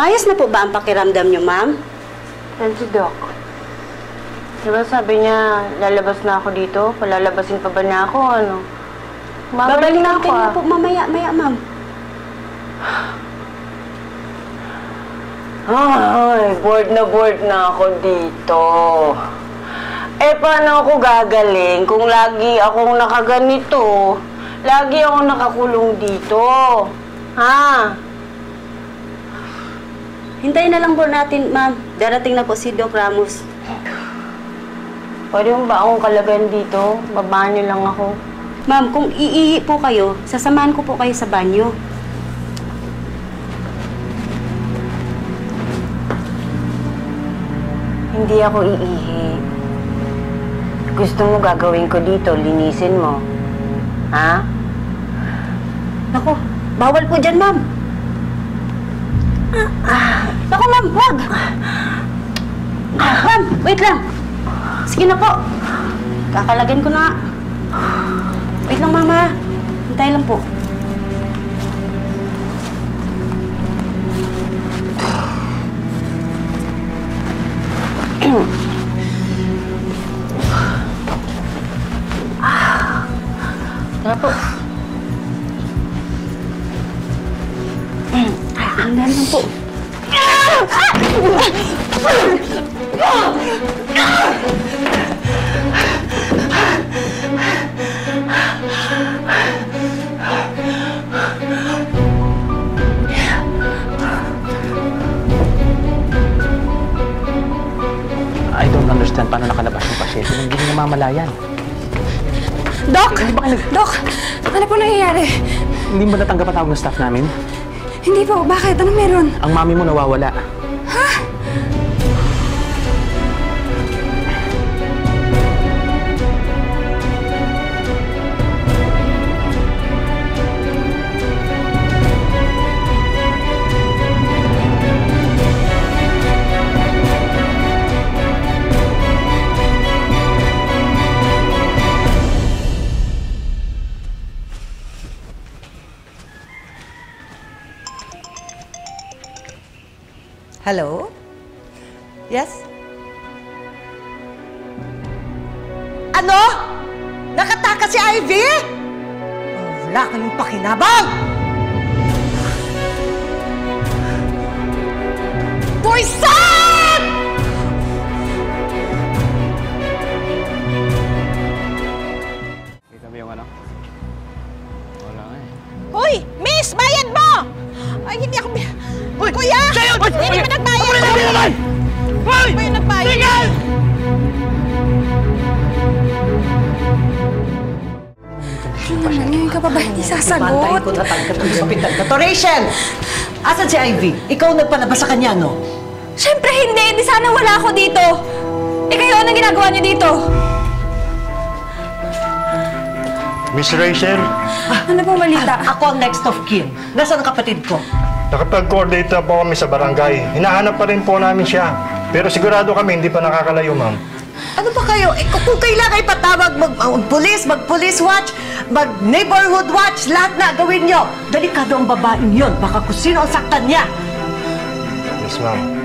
Maayos na po ba ang pakiramdam niyo, ma'am? Yan si Doc. Diba sabi niya, lalabas na ako dito? Palalabasin pa ba niya ako, ano? Babalik na ako, po mamaya, ma'am. Ay, bored na ako dito. Eh, paano ako gagaling kung lagi akong nakaganito? Lagi akong nakakulong dito. Ha? Hintayin na lang po natin, ma'am. Darating na po si Doc Ramos. Pwede mo ba akong kalagan dito? Babaan niyo lang ako. Ma'am, kung iihi po kayo, sasamahan ko po kayo sa banyo. Hindi ako iihi. Gusto mo gagawin ko dito, linisin mo. Ha? Naku, bawal po dyan, ma'am. Naku, ma'am, wag! Ma'am, wait lang. Sige na po. Kakalagyan ko na. Wait lang, mama. Hintay lang po. Tara po. Hanggang lang po. I don't understand paano nakalabas yung pasyente nang hindi namamalayan. Doc! Doc! Ano po nangyayari? Hindi mo natanggap ang tawag ng staff namin? Hindi po. Bakit? Anong meron? Ang mami mo nawawala. Ha? Hello? Yes? Ano? Nakatakas si Ivy? Oh, wala kayong pakinabang! Boysan! Kita mo yung ano? Wala nga eh. Hoy! Miss! Bayad mo! Ay, hindi ako... Hoy! Kuya! Hindi pa nagbayad! Hindi naman! Hoy! Hindi pa nagbayad! Tingnan! Ngayon ka pa ba hindi sasagot? Mantayin ko na talaga itong hospital na to. Rachel! Asan si Ivy? Ikaw nagpalabas sa kanya, no? Siyempre hindi! Di sana wala ako dito! Eh kayo, anong ginagawa niyo dito? Miss Rachel, Ano pong balita? Ako ang next of kin. Nasaan ang kapatid ko? nakapag-coordinate na po kami sa barangay. Hinahanap pa rin po namin siya. Pero sigurado kami, hindi pa nakakalayo, ma'am. Ano ba kayo? Eh, kung kailangan ipatawag mag-police watch, mag-neighborhood watch, lahat na gawin nyo. Delikado ang babaeng yun. Baka kung sino ang saktan niya. Yes, ma'am.